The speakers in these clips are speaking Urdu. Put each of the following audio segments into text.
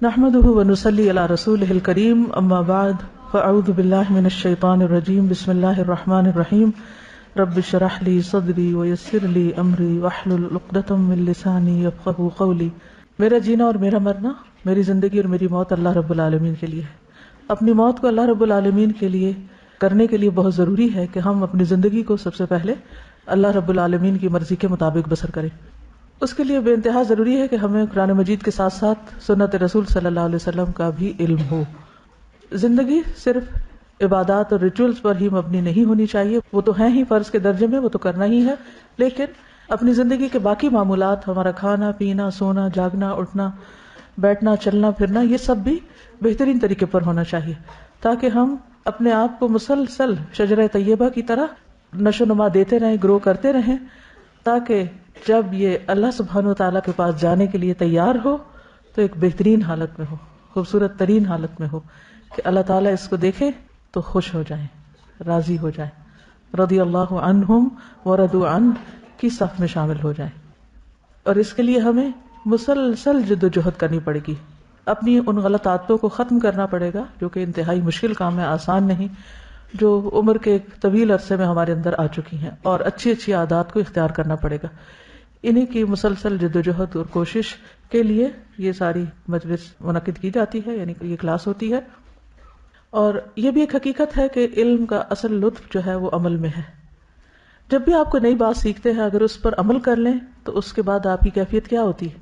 نحمده ونصلي على رسوله الكريم اما بعد فاعوذ بالله من الشيطان الرجيم بسم الله الرحمن الرحيم رب اشرح لي صدري ويسر لي امري واحلل عقدة من لساني يفقهوا قولي. میرا جینا اور میرا مرنا، میری زندگی اور میری موت اللہ رب العالمین کے لیے ہے. اپنی موت کو اللہ رب العالمین کے لیے کرنے کے لیے بہت ضروری ہے کہ ہم اپنی زندگی کو سب سے پہلے اللہ رب العالمین کی مرضی کے مطابق بسر کریں. اس کے لیے بے انتہا ضروری ہے کہ ہمیں قرآن مجید کے ساتھ ساتھ سنت رسول صلی اللہ علیہ وسلم کا بھی علم ہو. زندگی صرف عبادات اور ریچولز پر ہی مبنی نہیں ہونی چاہیے، وہ تو ہیں ہی فرض کے درجے میں، وہ تو کرنا ہی ہے، لیکن اپنی زندگی کے باقی معمولات، ہمارا کھانا پینا، سونا جاگنا، اٹھنا بیٹھنا، چلنا پھرنا، یہ سب بھی بہترین طریقے پر ہونا چاہیے تاکہ ہم اپنے آپ کو مسلسل شجرہ طیبہ کی طرح نشو نما دیتے رہیں، گرو کرتے رہیں، تاکہ جب یہ اللہ سبحانہ و تعالیٰ کے پاس جانے کے لیے تیار ہو تو ایک بہترین حالت میں ہو، خوبصورت ترین حالت میں ہو کہ اللہ تعالیٰ اس کو دیکھے تو خوش ہو جائیں، راضی ہو جائیں، رضی اللہ عنہم ورضوا عنہ کی صف میں شامل ہو جائیں. اور اس کے لیے ہمیں مسلسل جد و جہد کرنی پڑے گی، اپنی ان غلط عادتوں کو ختم کرنا پڑے گا جو کہ انتہائی مشکل کام ہے، آسان نہیں، جو عمر کے ایک طویل عرصے میں ہمارے اندر آ چکی ہیں، اور اچھی اچھی عادات کو اختیار کرنا پڑے گا. انہی کی مسلسل جد و جہد اور کوشش کے لیے یہ ساری مجلس منعقد کی جاتی ہے، یعنی کہ یہ کلاس ہوتی ہے. اور یہ بھی ایک حقیقت ہے کہ علم کا اصل لطف جو ہے وہ عمل میں ہے. جب بھی آپ کو نئی بات سیکھتے ہیں، اگر اس پر عمل کر لیں تو اس کے بعد آپ کی کیفیت کیا ہوتی ہے؟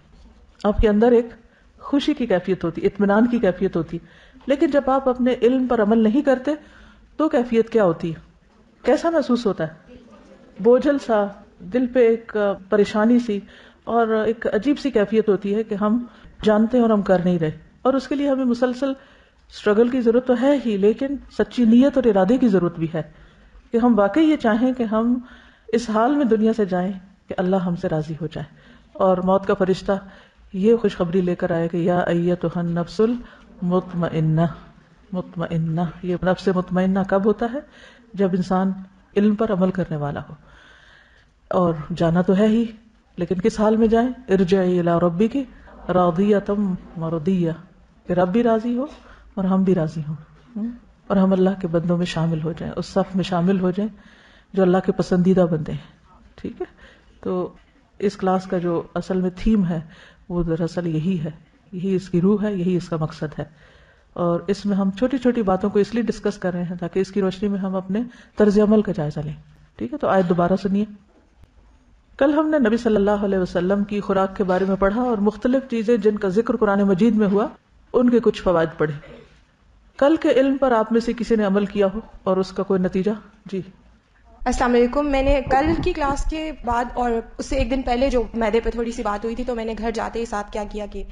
آپ کے اندر ایک خوشی کی کیفیت ہوتی، اطمینان کی کیفیت ہوتی. لیکن جب آپ اپنے علم پر عمل نہیں کرتے تو کیفیت کیا ہوتی ہے؟ کیسا محسوس ہوتا ہے؟ بوجھل سا، دل پہ ایک پریشانی سی، اور ایک عجیب سی کیفیت ہوتی ہے کہ ہم جانتے ہیں اور ہم کر نہیں رہے. اور اس کے لیے ہمیں مسلسل اسٹرگل کی ضرورت تو ہے ہی، لیکن سچی نیت اور ارادے کی ضرورت بھی ہے کہ ہم واقعی یہ چاہیں کہ ہم اس حال میں دنیا سے جائیں کہ اللہ ہم سے راضی ہو جائے. اور موت کا فرشتہ یہ خوشخبری لے کر آئے کہ یا ایتھا النفس المطمئنہ. مطمئنہ، یہ نفس مطمئنہ کب ہوتا ہے؟ جب انسان علم پر عمل کرنے والا ہو. اور جانا تو ہے ہی، لیکن کس حال میں جائیں؟ ارجعی الی ربک راضیۃ مرضیہ، کہ رب بھی راضی ہو اور ہم بھی راضی ہوں، اور ہم اللہ کے بندوں میں شامل ہو جائیں، اس صف میں شامل ہو جائیں جو اللہ کے پسندیدہ بندے ہیں. ٹھیک ہے، تو اس کلاس کا جو اصل میں تھیم ہے وہ دراصل یہی ہے، یہی اس کی روح ہے، یہی اس کا مقصد ہے. اور اس میں ہم چھوٹی چھوٹی باتوں کو اس لیے ڈسکس کر رہے ہیں تاکہ اس کی روشنی میں ہم اپنے طرز عمل کا جائزہ لیں. ٹھیک ہے، تو آیت دوبارہ سنیے. کل ہم نے نبی صلی اللہ علیہ وسلم کی خوراک کے بارے میں پڑھا اور مختلف چیزیں جن کا ذکر قرآن مجید میں ہوا ان کے کچھ فوائد پڑھے. کل کے علم پر آپ میں سے کسی نے عمل کیا ہو اور اس کا کوئی نتیجہ؟ جی السلام علیکم. میں نے کل کی کلاس کے بعد اور اس سے ایک دن پہلے جو میدے پہ تھوڑی سی بات ہوئی تھی، تو میں نے گھر جاتے ہی ساتھ کیا کیا کہ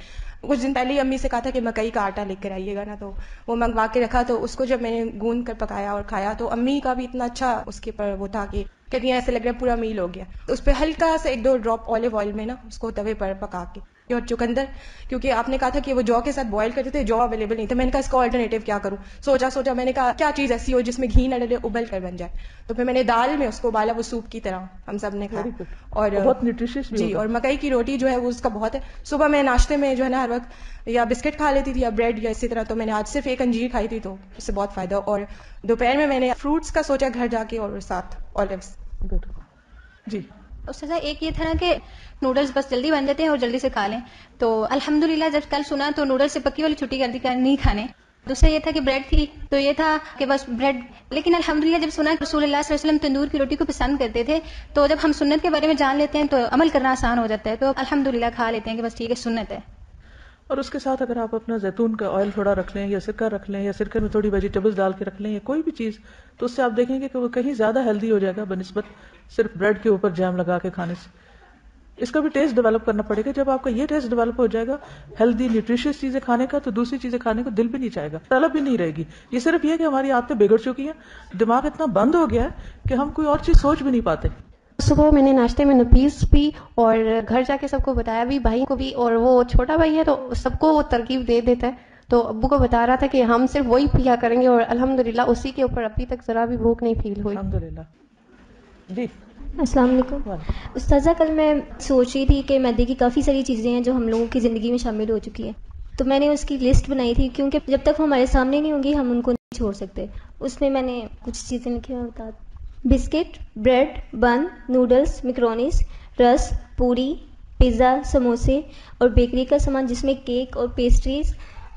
کچھ دن پہلے ہی امی سے کہا تھا کہ مکئی کا آٹا لے کر آئیے گا نا، تو وہ منگوا کے رکھا. تو اس کو جب میں نے گوند کر پکایا اور کھایا تو امی کا بھی اتنا اچھا اس کے پر وہ تھا کہ کہتی ہیں ایسے لگ رہا ہے پورا میل ہو گیا. اس پہ ہلکا سا 1-2 ڈراپ آلیو آئل میں نا اس کو توے پر پکا کے، اور چقندر، کیونکہ آپ نے کہا تھا کہ وہ جو کے ساتھ بوائل کرتے تھے، جو اویلیبل نہیں تھا. میں نے کہا اس کا آلٹرنیٹیو کیا کروں، سوچا میں نے کہا کیا چیز ایسی ہو جس میں گھی نہ ڈلے، ابل کر بن جائے. تو پھر میں نے دال میں اس کو ابالا، وہ سوپ کی طرح ہم سب نے کھایا. اور بہت نیوٹریشس بھی جی، اور مکئی کی روٹی جو ہے وہ اس کا بہت ہے. صبح میں ناشتے میں جو ہے نا ہر وقت یا بسکٹ کھا لیتی تھی یا بریڈ یا اسی طرح، تو میں نے آج صرف ایک انجیر کھائی تھی، تو اس سے بہت فائدہ. اور دوپہر میں نے فروٹس کا سوچا گھر جا کے، اور ساتھ اولیوز. جی استاذہ ایک یہ تھا نا کہ نوڈلز بس جلدی بن جاتے ہیں اور جلدی سے کھا لیں، تو الحمدللہ جب کل سنا تو نوڈلز سے پکی والی چھٹی کر دی کہ نہیں کھانے. دوسرا یہ تھا کہ بریڈ تھی تو یہ تھا کہ بس بریڈ. لیکن الحمدللہ جب سنا کہ رسول اللہ صلی اللہ علیہ وسلم تندور کی روٹی کو پسند کرتے تھے، تو جب ہم سنت کے بارے میں جان لیتے ہیں تو عمل کرنا آسان ہو جاتا ہے. تو الحمدللہ کھا لیتے ہیں کہ بس ٹھیک ہے سنت ہے. اور اس کے ساتھ اگر آپ اپنا زیتون کا آئل تھوڑا رکھ لیں یا سرکہ رکھ لیں یا سرکے میں تھوڑی ویجیٹیبلز ڈال کے رکھ لیں یا کوئی بھی چیز، تو اس سے آپ دیکھیں گے کہ وہ کہیں زیادہ ہیلدی ہو جائے گا بنسبت صرف بریڈ کے اوپر جیم لگا کے کھانے سے. اس کا بھی ٹیسٹ ڈیولپ کرنا پڑے گا. جب آپ کا یہ ٹیسٹ ڈیولپ ہو جائے گا ہیلدی نیوٹریشس چیزیں کھانے کا، تو دوسری چیزیں کھانے کو دل بھی نہیں چاہے گا، طلب بھی نہیں رہے گی. یہ صرف یہ کہ ہماری عادتیں بگڑ چکی ہیں، دماغ اتنا بند ہو گیا ہے کہ ہم کوئی اور چیز سوچ بھی نہیں پاتے. صبح میں نے ناشتے میں نپیس پی اور گھر جا کے سب کو بتایا بھی، بھائی کو بھی، اور وہ چھوٹا بھائی ہے تو سب کو وہ ترکیب دے دیتا ہے. تو ابو کو بتا رہا تھا کہ ہم صرف وہی پیا کریں گے، اور الحمدللہ اسی کے اوپر ابھی تک ذرا بھی بھوک نہیں فیل ہوئی. الحمدللہ. جی السلام علیکم استاذہ. کل میں سوچ رہی تھی کہ میدے کی کافی ساری چیزیں ہیں جو ہم لوگوں کی زندگی میں شامل ہو چکی ہیں، تو میں نے اس کی لسٹ بنائی تھی، کیونکہ جب تک وہ ہمارے سامنے نہیں ہوں گی ہم ان کو نہیں چھوڑ سکتے. اس میں نے کچھ چیزیں لکھی ہیں، بتا دوں. بسکٹ، بریڈ، بن، نوڈلز، میکرونیز، رس، پوری، پیزا، سموسے اور بیکری کا سامان جس میں کیک اور پیسٹریز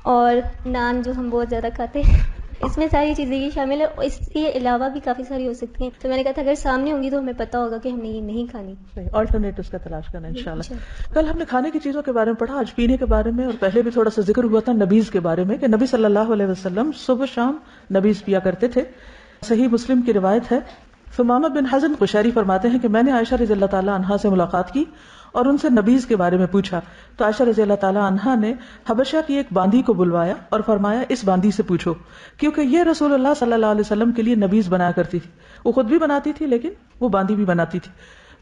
اور نان جو ہم بہت زیادہ کھاتے ہیں، اس میں ساری چیزیں یہ شامل ہے. اس کے علاوہ بھی کافی ساری ہو سکتی ہیں. تو میں نے کہا تھا اگر سامنے ہوں گی تو ہمیں پتہ ہوگا کہ ہم نے یہ نہیں کھانی. آلٹرنیٹوز کا تلاش کرنا انشاءاللہ. کل ہم نے کھانے کی چیزوں کے بارے میں پڑھا، آج پینے کے بارے میں، اور پہلے بھی تھوڑا سا ذکر ہوا تھا نبیز کے بارے میں کہ نبی صلی اللہ علیہ وسلم صبح شام نبیز پیا کرتے تھے. صحیح مسلم کی روایت ہے. ثمامہ بن حزن قشیری فرماتے ہیں کہ میں نے عائشہ رضی اللہ تعالی عنہا سے ملاقات کی اور ان سے نبیز کے بارے میں پوچھا تو عائشہ رضی اللہ تعالی عنہا نے حبشہ کی ایک باندی کو بلوایا اور فرمایا اس باندی سے پوچھو، کیونکہ یہ رسول اللہ صلی اللہ علیہ وسلم کے لیے نبیز بنایا کرتی تھی. وہ خود بھی بناتی تھی لیکن وہ باندی بھی بناتی تھی.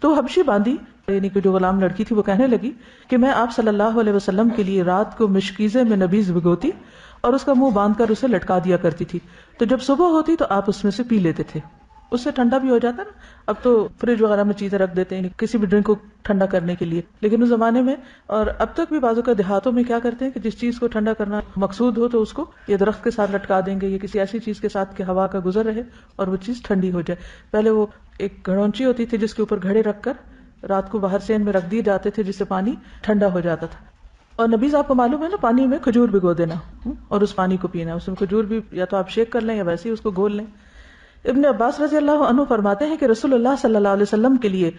تو حبشی باندی یعنی کہ جو غلام لڑکی تھی وہ کہنے لگی کہ میں آپ صلی اللہ علیہ وسلم کے لیے رات کو مشکیزے میں نبیز بھگوتی اور اس کا منہ باندھ کر اسے لٹکا دیا کرتی تھی، تو جب صبح ہوتی تو آپ اس میں سے پی لیتے تھے. اس سے ٹھنڈا بھی ہو جاتا نا. اب تو فریج وغیرہ میں چیزیں رکھ دیتے ہیں کسی بھی ڈرنک کو ٹھنڈا کرنے کے لیے، لیکن اس زمانے میں اور اب تک بھی بازو کا دیہاتوں میں کیا کرتے ہیں کہ جس چیز کو ٹھنڈا کرنا مقصود ہو تو اس کو یہ درخت کے ساتھ لٹکا دیں گے یا کسی ایسی چیز کے ساتھ کہ ہوا کا گزر رہے اور وہ چیز ٹھنڈی ہو جائے. پہلے وہ ایک گھڑونچی ہوتی تھی جس کے اوپر گھڑے رکھ کر رات کو باہر سین میں رکھ دیے جاتے تھے جس سے پانی ٹھنڈا ہو جاتا تھا. اور نبیز آپ کو معلوم ہے نا، پانی میں کھجور بھگو دینا اور اس پانی کو پینا. اس میں کھجور بھی یا تو آپ شیک کر لیں یا ویسے ہی اس کو گھول لیں. ابن عباس رضی اللہ عنہ فرماتے ہیں کہ رسول اللہ صلی اللہ علیہ وسلم کے لیے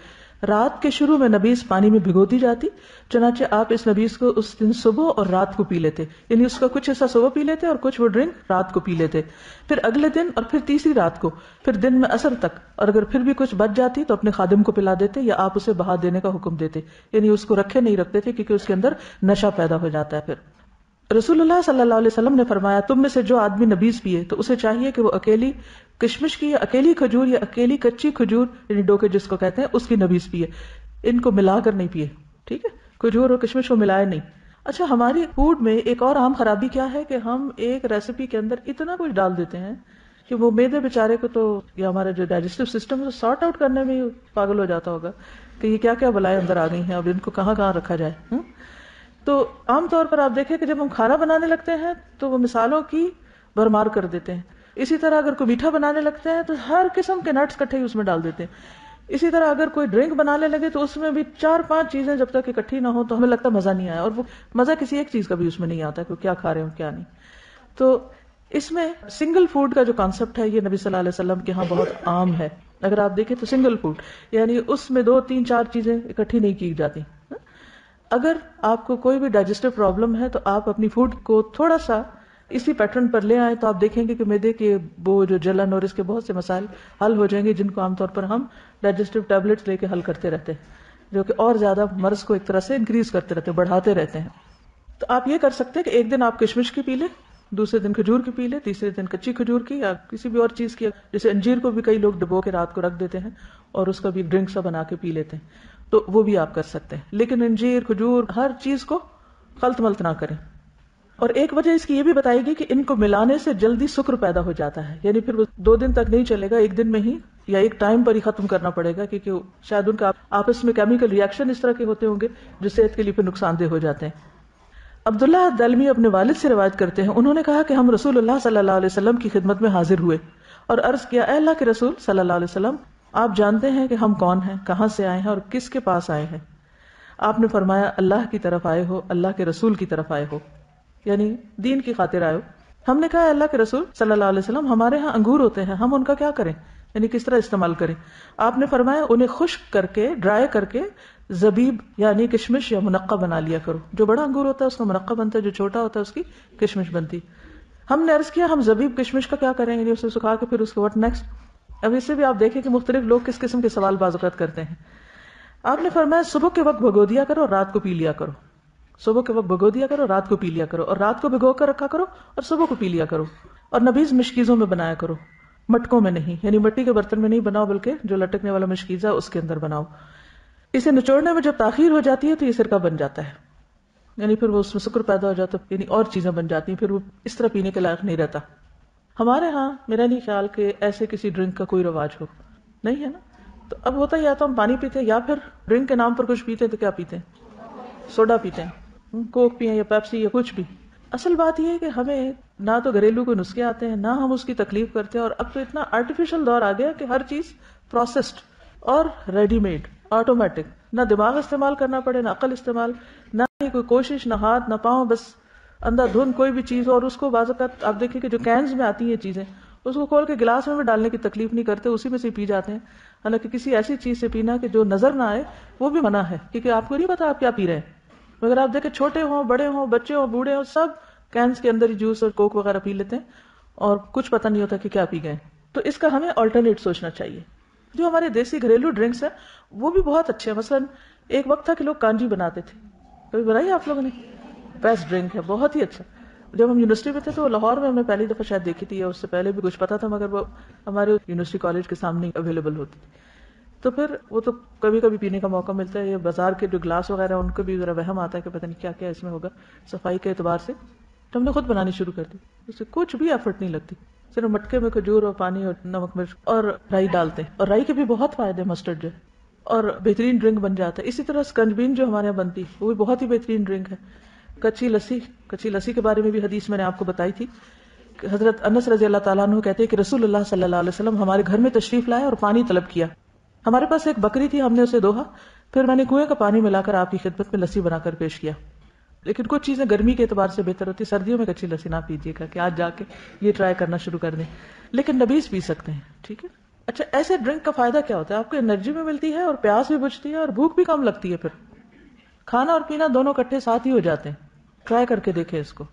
رات کے شروع میں نبیز پانی میں بھگو دی جاتی، چنانچہ آپ اس نبیز کو اس دن صبح اور رات کو پی لیتے، یعنی اس کا کچھ حصہ صبح پی لیتے اور کچھ وہ ڈرنک رات کو پی لیتے، پھر اگلے دن اور پھر تیسری رات کو، پھر دن میں عصر تک، اور اگر پھر بھی کچھ بچ جاتی تو اپنے خادم کو پلا دیتے یا آپ اسے بہا دینے کا حکم دیتے، یعنی اس کو رکھے نہیں رکھتے تھے کیونکہ اس کے اندر نشہ پیدا ہو جاتا ہے. پھر رسول اللہ صلی اللہ علیہ وسلم نے فرمایا تم میں سے جو آدمی نبیز پیے تو اسے چاہیے کہ وہ اکیلی کشمش کی یا اکیلی کھجور یا اکیلی کچی کھجور یعنی ڈوکے جس کو کہتے ہیں اس کی نبیز پیے، ان کو ملا کر نہیں پیے. ٹھیک ہے، کھجور اور کشمش کو ملائے نہیں. اچھا، ہماری فوڈ میں ایک اور عام خرابی کیا ہے کہ ہم ایک ریسیپی کے اندر اتنا کچھ ڈال دیتے ہیں کہ وہ میدے بیچارے کو تو یا ہمارا جو ڈائجسٹو سسٹم ہے سارٹ آؤٹ کرنے میں پاگل ہو جاتا ہوگا کہ یہ کیا کیا بلائیں اندر آ گئی ہیں، اب ان کو کہاں کہاں رکھا جائے. تو عام طور پر آپ دیکھیں کہ جب ہم کھانا بنانے لگتے ہیں تو وہ مثالوں کی بھرمار کر دیتے ہیں. اسی طرح اگر کوئی میٹھا بنانے لگتے ہیں تو ہر قسم کے نٹس کٹھے ہی اس میں ڈال دیتے ہیں. اسی طرح اگر کوئی ڈرنک بنانے لگے تو اس میں بھی 4-5 چیزیں جب تک اکٹھی نہ ہو تو ہمیں لگتا مزہ نہیں آیا، اور وہ مزہ کسی ایک چیز کا بھی اس میں نہیں آتا کہ کیا کھا رہے ہو کیا نہیں. تو اس میں سنگل فوڈ کا جو کانسیپٹ ہے یہ نبی صلی اللہ علیہ وسلم کے ہاں بہت عام ہے. اگر آپ دیکھیں تو سنگل فوڈ یعنی اس میں 2-3-4 چیزیں اکٹھی نہیں کی جاتی. اگر آپ کو کوئی بھی ڈائجسٹو پرابلم ہے تو آپ اپنی فوڈ کو تھوڑا سا اسی پیٹرن پر لے آئیں تو آپ دیکھیں گے کہ معدے کے وہ جو جلن اور اس کے بہت سے مسائل حل ہو جائیں گے جن کو عام طور پر ہم ڈائجسٹو ٹیبلٹس لے کے حل کرتے رہتے ہیں، جو کہ اور زیادہ مرض کو ایک طرح سے انکریز کرتے رہتے ہیں، بڑھاتے رہتے ہیں. تو آپ یہ کر سکتے ہیں کہ ایک دن آپ کشمش کی پی لیں، دوسرے دن کھجور کی پی لیں، تیسرے دن کچی کھجور کی یا کسی بھی اور چیز کی، جیسے انجیر کو بھی کئی لوگ ڈبو کے رات کو رکھ دیتے ہیں اور اس کا بھی ڈرنک سا بنا کے پی لیتے ہیں، تو وہ بھی آپ کر سکتے ہیں. لیکن انجیر کھجور ہر چیز کو خلط ملط نہ کریں. اور ایک وجہ اس کی یہ بھی بتائی گئی کہ ان کو ملانے سے جلدی سکر پیدا ہو جاتا ہے، یعنی پھر وہ 2 دن تک نہیں چلے گا، ایک دن میں ہی یا ایک ٹائم پر ہی ختم کرنا پڑے گا، کیونکہ شاید ان کا آپس میں کیمیکل ریئیکشن اس طرح کے ہوتے ہوں گے جو صحت کے لیے پھر نقصان دہ ہو جاتے ہیں. عبداللہ الدلمی اپنے والد سے روایت کرتے ہیں، انہوں نے کہا کہ ہم رسول اللہ صلی اللہ علیہ وسلم کی خدمت میں حاضر ہوئے اور عرض کیا، اے اللہ کے رسول صلی اللہ علیہ وسلم، آپ جانتے ہیں کہ ہم کون ہیں، کہاں سے آئے ہیں اور کس کے پاس آئے ہیں. آپ نے فرمایا، اللہ کی طرف آئے ہو، اللہ کے رسول کی طرف آئے ہو، یعنی دین کی خاطر آئے ہو. ہم نے کہا، اللہ کے رسول صلی اللہ علیہ وسلم، ہمارے ہاں انگور ہوتے ہیں، ہم ان کا کیا کریں، یعنی کس طرح استعمال کریں. آپ نے فرمایا، انہیں خشک کر کے ڈرائی کر کے زبیب یعنی کشمش یا منقع بنا لیا کرو. جو بڑا انگور ہوتا ہے اس کا منقع بنتا ہے، جو چھوٹا ہوتا ہے اس کی کشمش بنتی. ہم نے عرض کیا، ہم زبیب کشمش کا کیا کریں، یعنی اسے سکھا کے پھر اس کے واٹ نیکسٹ. اب اس سے بھی آپ دیکھیں کہ مختلف لوگ کس قسم کے سوال بعض اوقات کرتے ہیں. آپ نے فرمایا، صبح کے وقت بھگو دیا کرو اور رات کو پی لیا کرو. صبح کے وقت بھگو دیا کرو، رات کو پی لیا کرو، اور رات کو بھگو کر رکھا کرو اور صبح کو پی لیا کرو. اور نبیز مشکیزوں میں بنایا کرو، مٹکوں میں نہیں، یعنی مٹی کے برتن میں نہیں بناؤ بلکہ جو لٹکنے والا مشکیزہ اس کے اندر بناؤ. اسے نچوڑنے میں جب تاخیر ہو جاتی ہے تو یہ سرکہ بن جاتا ہے، یعنی پھر وہ اس میں سکر پیدا ہو جاتا ہے، یعنی اور چیزیں بن جاتی ہیں، پھر وہ اس طرح پینے کے لائق نہیں رہتا. ہمارے ہاں میرا نہیں خیال کہ ایسے کسی ڈرنک کا کوئی رواج ہو، نہیں ہے نا. تو اب ہوتا یا تو ہم پانی پیتے ہیں یا پھر ڈرنک کے نام پر کچھ پیتے ہیں. تو کیا پیتے ہیں؟ سوڈا پیتے ہیں، کوک پیئیں یا پیپسی یا کچھ بھی. اصل بات یہ ہے کہ ہمیں نہ تو گھریلو کوئی نسخے آتے ہیں، نہ ہم اس کی تکلیف کرتے ہیں، اور اب تو اتنا آرٹیفیشل دور آ گیا کہ ہر چیز پروسیسڈ اور ریڈی میڈ، آٹومیٹک، نہ دماغ استعمال کرنا پڑے، نہ عقل استعمال، نہ ہی کوئی کوشش، نہ ہاتھ نہ پاؤں، بس اندھا دھند کوئی بھی چیز. اور اس کو بعض اوقات آپ دیکھیں کہ جو کینز میں آتی ہیں چیزیں، اس کو کھول کے گلاس میں بھی ڈالنے کی تکلیف نہیں کرتے، اسی میں سے پی جاتے ہیں. حالانکہ کسی ایسی چیز سے پینا کہ جو نظر نہ آئے وہ بھی منع ہے، کیونکہ آپ کو نہیں پتا آپ کیا پی رہے ہیں. مگر آپ دیکھیں چھوٹے ہوں، بڑے ہوں، بچے ہوں، بوڑھے ہوں، سب کینز کے اندر ہی جوس اور کوک وغیرہ پی لیتے ہیں اور کچھ پتہ نہیں ہوتا کہ کیا پی گئے. تو اس کا ہمیں آلٹرنیٹ سوچنا چاہیے. جو ہمارے دیسی گھریلو ڈرنکس ہیں وہ بھی بہت اچھے ہیں. مثلا ایک وقت تھا کہ لوگ کانجی بناتے تھے، کبھی بنائی آپ لوگوں نے؟ بیسٹ ڈرنک ہے، بہت ہی اچھا. جب ہم یونیورسٹی میں تھے تو لاہور میں ہم نے پہلی دفعہ شاید دیکھی تھی، اور اس سے پہلے بھی کچھ پتا تھا، مگر وہ ہمارے یونیورسٹی کالج کے سامنے اویلیبل ہوتی. تو پھر وہ تو کبھی کبھی پینے کا موقع ملتا ہے. یہ بازار کے جو گلاس وغیرہ ان کو بھی ذرا وہم آتا ہے کہ پتہ نہیں کیا کیا اس میں ہوگا صفائی کے اعتبار سے. تو ہم نے خود بنانی شروع کر دی. اس سے کچھ بھی ایفرٹ نہیں لگتی، صرف مٹکے میں کھجور اور پانی اور نمک مرچ اور رائی ڈالتے ہیں، اور رائی کے بھی بہت فائدے، مسٹرڈ جو ہے، اور بہترین ڈرنک بن جاتا ہے. اسی طرح سکنجبین جو ہمارے یہاں بنتی ہے وہ بھی بہت ہی بہترین ڈرنک ہے. کچی لسی کے بارے میں بھی حدیث میں نے آپ کو بتائی تھی. حضرت انس رضی اللہ تعالیٰ عنہ کہتے ہیں کہ رسول اللہ صلی اللہ علیہ وسلم ہمارے گھر میں تشریف لائے اور پانی طلب کیا. ہمارے پاس ایک بکری تھی، ہم نے اسے دوہا، پھر میں نے کنویں کا پانی ملا کر آپ کی خدمت میں لسی بنا کر پیش کیا. لیکن کچھ چیزیں گرمی کے اعتبار سے بہتر ہوتی، سردیوں میں کچی لسی نہ پیجیے گا کہ آج جا کے یہ ٹرائی کرنا شروع کر دیں. لیکن نبیز پی سکتے ہیں، ٹھیک ہے. اچھا، ایسے ڈرنک کا فائدہ کیا ہوتا ہے؟ آپ کو انرجی بھی ملتی ہے اور پیاس بھی بجھتی ہے اور بھوک بھی کم لگتی ہے. پھر کھانا اور پینا دونوں کٹھے ساتھ ہی ہو جاتے ہیں. ٹرائی کر کے دیکھیں اس کو.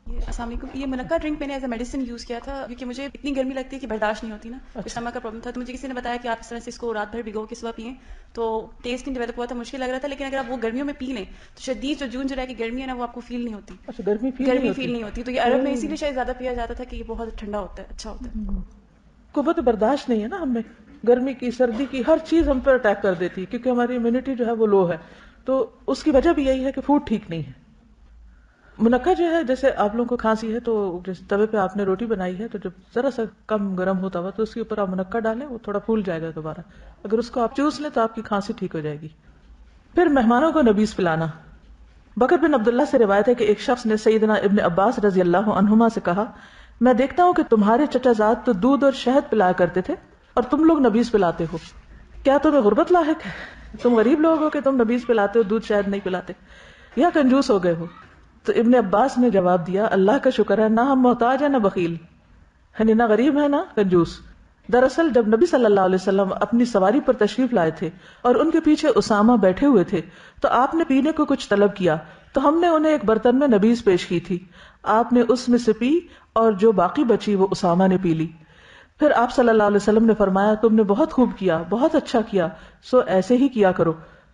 السلام علیکم. یہ منقع ڈرنک میں نے ایز اے میڈیسن یوز کیا تھا، کیونکہ مجھے اتنی گرمی لگتی ہے کہ برداشت نہیں ہوتی نا، اسٹمک کا پرابلم تھا. تو مجھے کسی نے بتایا کہ آپ اس طرح سے اس کو رات بھر بھگو کے صبح پئیں، تو ٹیسٹ نہیں ڈیولپ ہوا تھا، مشکل لگ رہا تھا. لیکن اگر آپ وہ گرمیوں میں پی لیں تو شدید جو جون جولائی کی گرمی ہے نا وہ آپ کو فیل نہیں ہوتی. اچھا، گرمی فیل نہیں ہوتی. تو یہ عرب میں اسی لیے شاید زیادہ پیا جاتا تھا کہ یہ بہت ٹھنڈا ہوتا ہے، اچھا ہوتا ہے. قوت برداشت نہیں ہے نا ہمیں، گرمی کی، سردی کی، ہر چیز ہم پر اٹیک کر دیتی ہے، کیونکہ ہماری امیونٹی جو ہے وہ لو ہے. تو اس کی وجہ بھی یہی ہے کہ فوڈ ٹھیک نہیں ہے. منقع جو ہے، جیسے آپ لوگوں کو کھانسی ہے تو جس توے پہ آپ نے روٹی بنائی ہے تو جب ذرا سا کم گرم ہوتا ہوا تو اس کے اوپر آپ منقع ڈالیں، وہ تھوڑا پھول جائے گا دوبارہ. اگر اس کو آپ چوس لیں تو آپ کی کھانسی ٹھیک ہو جائے گی. پھر مہمانوں کو نبیذ پلانا. بکر بن عبداللہ سے روایت ہے کہ ایک شخص نے سیدنا ابن عباس رضی اللہ عنہما سے کہا، میں دیکھتا ہوں کہ تمہارے چچا زاد تو دودھ اور شہد پلایا کرتے تھے اور تم لوگ نبیذ پلاتے ہو. کیا تمہیں غربت لاحق ہے؟ تم غریب لوگ ہو کہ تم نبیذ پلاتے ہو، دودھ شہد نہیں پلاتے، یا کنجوس ہو گئے ہو؟ تو ابن عباس نے جواب دیا، اللہ کا شکر ہے، نہ ہم محتاج ہیں نہ بخیل، یعنی نہ غریب ہے نہ کنجوس. دراصل جب نبی صلی اللہ علیہ وسلم اپنی سواری پر تشریف لائے تھے اور ان کے پیچھے اسامہ بیٹھے ہوئے تھے تو آپ نے پینے کو کچھ طلب کیا تو ہم نے انہیں ایک برتن میں نبیذ پیش کی تھی. آپ نے اس میں سے پی اور جو باقی بچی وہ اسامہ نے پی لی. پھر آپ صلی اللہ علیہ وسلم نے فرمایا، تم نے بہت خوب کیا، بہت اچھا کیا، سو ایسے ہی کیا کرو.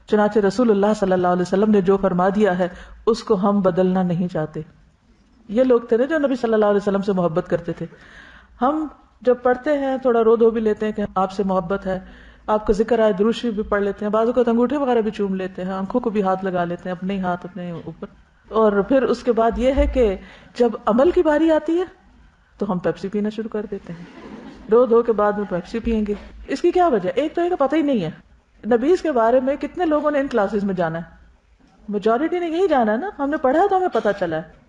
چنانچہ رسول اللہ صلی اللہ علیہ وسلم نے جو فرما دیا ہے اس کو ہم بدلنا نہیں چاہتے. یہ لوگ تھے جو نبی صلی اللہ علیہ وسلم سے محبت کرتے تھے. ہم جب پڑھتے ہیں تھوڑا رو دھو بھی لیتے ہیں کہ آپ سے محبت ہے، آپ کا ذکر آئے، درود شریف بھی پڑھ لیتے ہیں، بعضوں کو انگوٹھے وغیرہ بھی چوم لیتے ہیں، آنکھوں کو بھی ہاتھ لگا لیتے ہیں، اپنے ہی ہاتھ اپنے اوپر. اور پھر اس کے بعد یہ ہے کہ جب عمل کی باری آتی ہے تو ہم پیپسی پینا شروع کر دیتے ہیں. رو دھو کے بعد میں پیپسی پیئیں گے. اس کی کیا وجہ؟ ایک تو یہ کہ پتہ ہی نہیں ہے نبیز کے بارے میں. کتنے لوگوں نے ان کلاسز میں جانا ہے؟ میجورٹی نے یہی جانا ہے نا. ہم نے پڑھا تو ہمیں پتہ چلا ہے.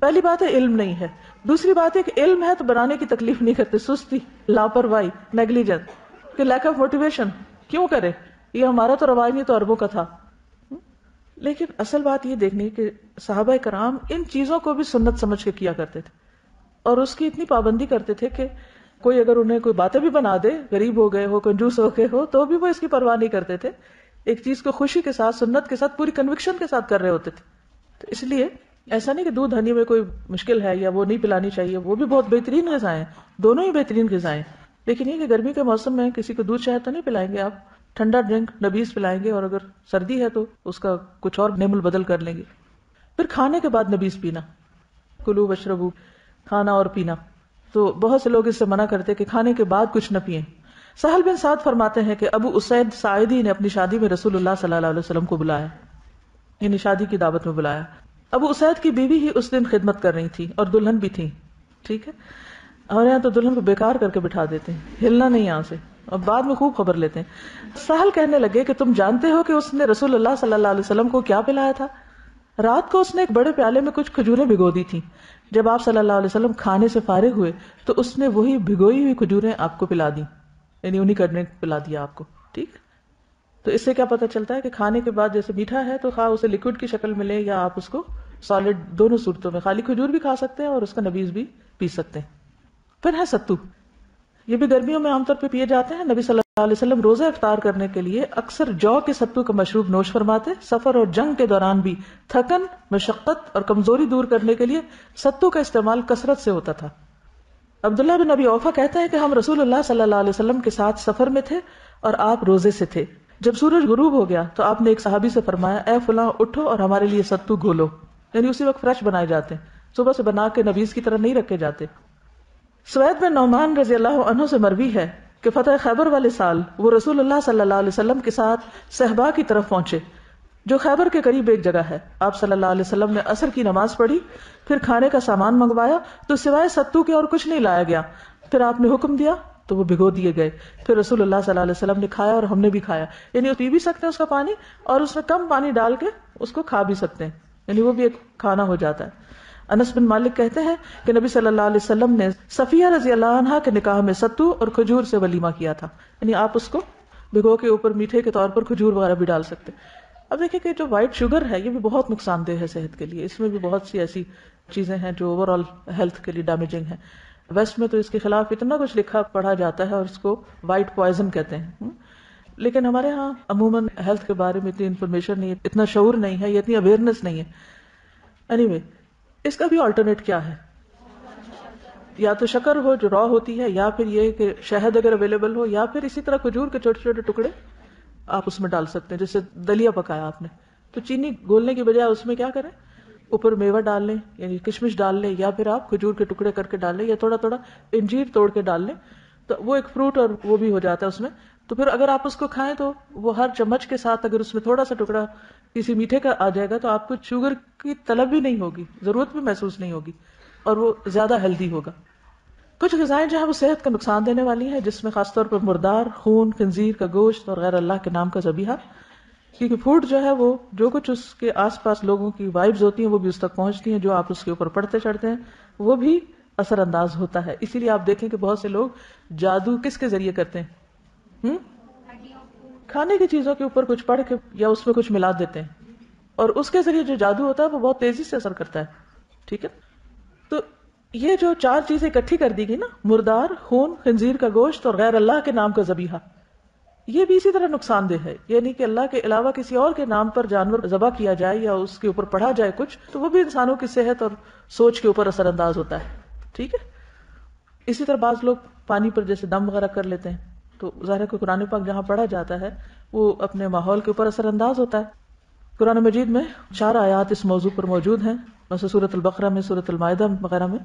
پہلی بات ہے علم نہیں ہے. دوسری بات ہے کہ علم ہے تو بنانے کی تکلیف نہیں کرتے. سستی، لاپرواہی، نیگلیجنس، کہ لیک آف موٹیویشن. کیوں کرے؟ یہ ہمارا تو رواج نہیں تو عربوں کا تھا. لیکن اصل بات یہ دیکھنی کہ صحابہ کرام ان چیزوں کو بھی سنت سمجھ کے کیا کرتے تھے اور اس کی اتنی پابندی کرتے تھے کہ کوئی اگر انہیں کوئی باتیں بھی بنا دے، غریب ہو گئے ہو، کنجوس ہو گئے ہو، تو بھی وہ اس کی پرواہ نہیں کرتے تھے. ایک چیز کو خوشی کے ساتھ، سنت کے ساتھ، پوری کنوکشن کے ساتھ کر رہے ہوتے تھے. تو اس لیے ایسا نہیں کہ دودھ ہنی میں کوئی مشکل ہے یا وہ نہیں پلانی چاہیے، وہ بھی بہت بہترین غذائیں، دونوں ہی بہترین غذائیں. لیکن یہ کہ گرمی کے موسم میں کسی کو دودھ شہد تو نہیں پلائیں گے آپ، ٹھنڈا ڈرنک نبیذ پلائیں گے، اور اگر سردی ہے تو اس کا کچھ اور نعم البدل کر لیں گے. پھر کھانے کے بعد نبیذ پینا، کلو واشربو، کھانا اور پینا. تو بہت سے لوگ اس سے منع کرتے کہ کھانے کے بعد کچھ نہ پئیں. سہل بن سعد فرماتے ہیں کہ ابو اسید ساعدی نے اپنی شادی میں رسول اللہ صلی اللہ علیہ وسلم کو بلایا، یعنی شادی کی دعوت میں بلایا. ابو اسید کی بیوی ہی اس دن خدمت کر رہی تھی اور دلہن بھی تھی. ٹھیک ہے، اور یہاں تو دلہن کو بیکار کر کے بٹھا دیتے ہیں، ہلنا نہیں یہاں سے، اور بعد میں خوب خبر لیتے ہیں. سہل کہنے لگے کہ تم جانتے ہو کہ اس نے رسول اللہ صلی اللہ علیہ وسلم کو کیا پلایا تھا؟ رات کو اس نے ایک بڑے پیالے میں کچھ کھجوریں بھگو دی تھیں. جب آپ صلی اللہ علیہ وسلم کھانے سے فارغ ہوئے تو اس نے وہی بھگوئی ہوئی کھجوریں آپ کو پلا دی, یعنی انہی کرنے پلا دیا آپ کو. ٹھیک, تو اس سے کیا پتہ چلتا ہے کہ کھانے کے بعد جیسے میٹھا ہے تو خواہ اسے لکوڈ کی شکل میں لیں یا آپ اس کو سالڈ, دونوں صورتوں میں خالی کھجور بھی کھا سکتے ہیں اور اس کا نبیذ بھی پی سکتے ہیں. پھر ہے ستو, یہ بھی گرمیوں میں عام طور پہ پیے جاتے ہیں. نبی صلی اللہ علیہ وسلم روزہ افطار کرنے کے لیے اکثر جو کے ستو کا مشروب نوش فرماتے. سفر اور جنگ کے دوران بھی تھکن, مشقت اور کمزوری دور کرنے کے لیے ستو کا استعمال کثرت سے ہوتا تھا. عبداللہ بن ابی اوفا کہتے ہیں کہ ہم رسول اللہ صلی اللہ علیہ وسلم کے ساتھ سفر میں تھے اور آپ روزے سے تھے. جب سورج غروب ہو گیا تو آپ نے ایک صحابی سے فرمایا, اے فلاں اٹھو اور ہمارے لیے ستو گھولو, یعنی اسی وقت فریش بنائے جاتے ہیں, صبح سے بنا کے نبیذ کی طرح نہیں رکھے جاتے. سوید بن نعمان رضی اللہ عنہ سے مروی ہے کہ فتح خیبر والے سال وہ رسول اللہ صلی اللہ علیہ وسلم کے ساتھ صحبا کی طرف پہنچے جو خیبر کے قریب ایک جگہ ہے. آپ صلی اللہ علیہ وسلم نے عصر کی نماز پڑھی, پھر کھانے کا سامان منگوایا تو سوائے ستو کے اور کچھ نہیں لایا گیا. پھر آپ نے حکم دیا تو وہ بھگو دیے گئے. پھر رسول اللہ صلی اللہ علیہ وسلم نے کھایا اور ہم نے بھی کھایا, یعنی پی بھی سکتے ہیں اس کا پانی اور اس میں کم پانی ڈال کے اس کو کھا بھی سکتے ہیں, یعنی وہ بھی ایک کھانا ہو جاتا ہے. انس بن مالک کہتے ہیں کہ نبی صلی اللہ علیہ وسلم نے صفیہ رضی اللہ عنہا کے نکاح میں ستو اور کھجور سے ولیمہ کیا تھا, یعنی آپ اس کو بھگو کے اوپر میٹھے کے طور پر کھجور وغیرہ بھی ڈال سکتے. اب دیکھیں کہ جو وائٹ شوگر ہے یہ بھی بہت نقصان دہ ہے صحت کے لیے, اس میں بھی بہت سی ایسی چیزیں ہیں جو اوور آل ہیلتھ کے لیے ڈیمیجنگ ہیں. ویسٹ میں تو اس کے خلاف اتنا کچھ لکھا پڑھا جاتا ہے اور اس کو وائٹ پوائزن کہتے ہیں, لیکن ہمارے ہاں عموماً ہیلتھ کے بارے میں اتنی انفارمیشن نہیں ہے, اتنا شعور نہیں ہے, اتنی اویئرنیس نہیں ہے. اینی اس کا بھی آلٹرنیٹ کیا ہے, یا تو شکر ہو جو را ہوتی ہے, یا پھر یہ کہ شہد اگر اویلیبل ہو, یا پھر اسی طرح کھجور کے چھوٹے چھوٹے ٹکڑے آپ اس میں ڈال سکتے ہیں. جیسے دلیا پکایا آپ نے تو چینی گھولنے کی بجائے اس میں کیا کریں, اوپر میوہ ڈال لیں, یعنی کشمش ڈال لیں, یا پھر آپ کھجور کے ٹکڑے کر کے ڈال لیں, یا تھوڑا تھوڑا انجیر توڑ کے ڈال لیں, تو وہ ایک فروٹ اور وہ بھی ہو جاتا ہے اس میں. تو پھر اگر آپ اس کو کھائیں تو وہ ہر چمچ کے ساتھ اگر اس میں تھوڑا سا ٹکڑا کسی میٹھے کا آ جائے گا تو آپ کو شوگر کی طلب بھی نہیں ہوگی, ضرورت بھی محسوس نہیں ہوگی, اور وہ زیادہ ہیلدی ہوگا. کچھ غذائیں جو ہیں وہ صحت کا نقصان دینے والی ہیں, جس میں خاص طور پر مردار, خون, خنزیر کا گوشت اور غیر اللہ کے نام کا ذبیحہ, کیونکہ فوڈ جو ہے وہ جو کچھ اس کے آس پاس لوگوں کی وائبز ہوتی ہیں وہ بھی اس تک پہنچتی ہیں, جو آپ اس کے اوپر پڑھتے چڑھتے ہیں وہ بھی اثر انداز ہوتا ہے. اسی لیے آپ دیکھیں کہ بہت سے لوگ جادو کس کے ذریعے کرتے ہیں, کھانے کی چیزوں کے اوپر کچھ پڑھ کے یا اس میں کچھ ملا دیتے ہیں, اور اس کے ذریعے جو جادو ہوتا ہے وہ بہت تیزی سے اثر کرتا ہے. ٹھیک ہے, تو یہ جو 4 چیزیں اکٹھی کر دی گئی نا, مردار, خون, خنزیر کا گوشت اور غیر اللہ کے نام کا ذبیحہ, یہ بھی اسی طرح نقصان دہ ہے. یعنی کہ اللہ کے علاوہ کسی اور کے نام پر جانور ذبح کیا جائے یا اس کے اوپر پڑھا جائے کچھ, تو وہ بھی انسانوں کی صحت اور سوچ کے اوپر اثر انداز ہوتا ہے. ٹھیک ہے, اسی طرح بعض لوگ پانی پر جیسے دم وغیرہ کر لیتے ہیں, تو ظاہر ہے کہ قرآن پاک جہاں پڑھا جاتا ہے وہ اپنے ماحول کے اوپر اثر انداز ہوتا ہے. قرآن مجید میں 4 آیات اس موضوع پر موجود ہیں, جیسے سورۃ البقرہ میں, سورۃ المائدہ وغیرہ میں,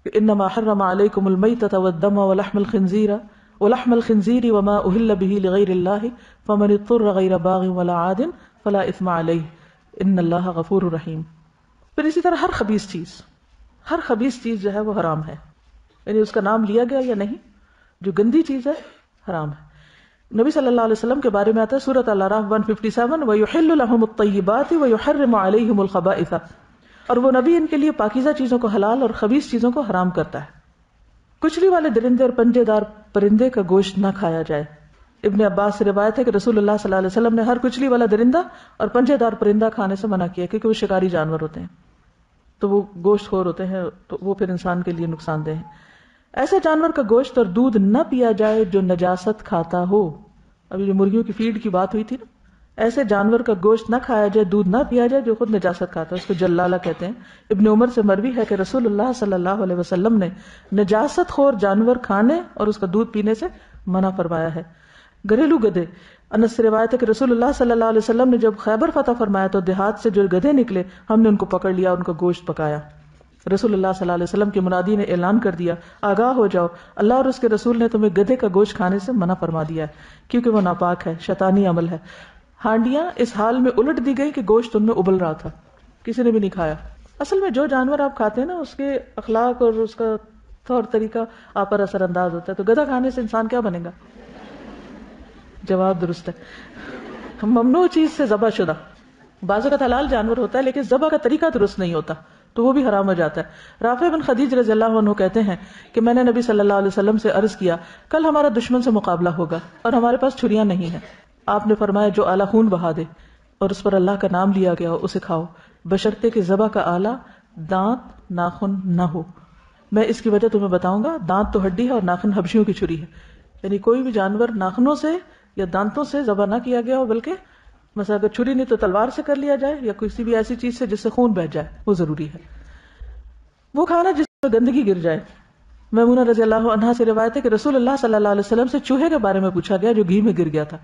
انما حرم علیکم المیتۃ والدم ولحم الخنزیر وما اہل به لغیر اللہ فمن اضطر غیر باغ ولا عاد فلا اثم علیہ ان اللہ غفور رحیم. پھر اسی طرح ہر خبیث چیز جو ہے وہ حرام ہے, یعنی اس کا نام لیا گیا یا نہیں, جو گندی چیز ہے حرام ہے. نبی صلی اللہ علیہ وسلم کے بارے میں آتا ہے سورۃ الاعراف 157, وَيُحِلُّ لَهُمُ الطَّيِّبَاتِ وَيُحَرِّمُ عَلَيْهِمُ الْخَبَائِثَ, اور وہ نبی ان کے لیے پاکیزہ چیزوں کو حلال اور خبیث چیزوں کو حرام کرتا ہے. کچلی والے درندے اور پنجے دار پرندے کا گوشت نہ کھایا جائے. ابن عباس سے روایت ہے کہ رسول اللہ صلی اللہ علیہ وسلم نے ہر کچلی والا درندہ اور پنجے دار پرندہ کھانے سے منع کیا, کیونکہ وہ شکاری جانور ہوتے ہیں, تو وہ گوشت خور ہوتے ہیں, تو وہ پھر انسان کے لیے نقصان دہ ہیں. ایسے جانور کا گوشت اور دودھ نہ پیا جائے جو نجاست کھاتا ہو. ابھی جو مرغیوں کی فیڈ کی بات ہوئی تھی نا, ایسے جانور کا گوشت نہ کھایا جائے, دودھ نہ پیا جائے جو خود نجاست کھاتا ہے, اس کو جلالہ کہتے ہیں. ابن عمر سے مروی ہے کہ رسول اللہ صلی اللہ علیہ وسلم نے نجاست خور جانور کھانے اور اس کا دودھ پینے سے منع فرمایا ہے. گھریلو گدھے, انس سے روایت ہے کہ رسول اللہ صلی اللہ علیہ وسلم نے جب خیبر فتح فرمایا تو دیہات سے جو گدھے نکلے ہم نے ان کو پکڑ لیا, ان کا گوشت پکایا. رسول اللہ صلی اللہ علیہ وسلم کے منادی نے اعلان کر دیا, آگاہ ہو جاؤ, اللہ اور اس کے رسول نے تمہیں گدھے کا گوشت کھانے سے منع فرما دیا ہے, کیونکہ وہ ناپاک ہے, شیطانی عمل ہے. ہانڈیاں اس حال میں الٹ دی گئی کہ گوشت ان میں ابل رہا تھا, کسی نے بھی نہیں کھایا. اصل میں جو جانور آپ کھاتے ہیں نا اس کے اخلاق اور اس کا طور طریقہ آپ پر اثر انداز ہوتا ہے. تو گدھا کھانے سے انسان کیا بنے گا؟ جواب درست ہے, ممنوع چیز سے ذبح شدہ, بعض اوقات حلال جانور ہوتا ہے لیکن ذبح کا طریقہ درست نہیں ہوتا تو وہ بھی حرام ہو جاتا ہے۔ رافع بن خدیج رضی اللہ عنہ کہتے ہیں کہ میں نے نبی صلی اللہ علیہ وسلم سے عرض کیا کل ہمارا دشمن سے مقابلہ ہوگا اور ہمارے پاس چھریاں نہیں ہیں۔ آپ نے فرمایا جو آلہ خون بہا دے اور اس پر اللہ کا نام لیا گیا ہو اسے کھاؤ، بشرطے کہ ذبح کا آلہ دانت ناخن نہ ہو۔ میں اس کی وجہ تمہیں بتاؤں گا، دانت تو ہڈی ہے اور ناخن حبشیوں کی چھری ہے، یعنی کوئی بھی جانور ناخنوں سے یا دانتوں سے ذبح نہ کیا گیا ہو، بلکہ مثلا اگر چھری نہیں تو تلوار سے کر لیا جائے یا کسی بھی ایسی چیز سے جس سے خون بہہ جائے، وہ ضروری ہے۔ وہ کھانا جس میں گندگی گر جائے۔ میمونہ رضی اللہ عنہا سے روایت ہے کہ رسول اللہ صلی اللہ علیہ وسلم سے چوہے کے بارے میں پوچھا گیا جو گھی میں گر گیا تھا۔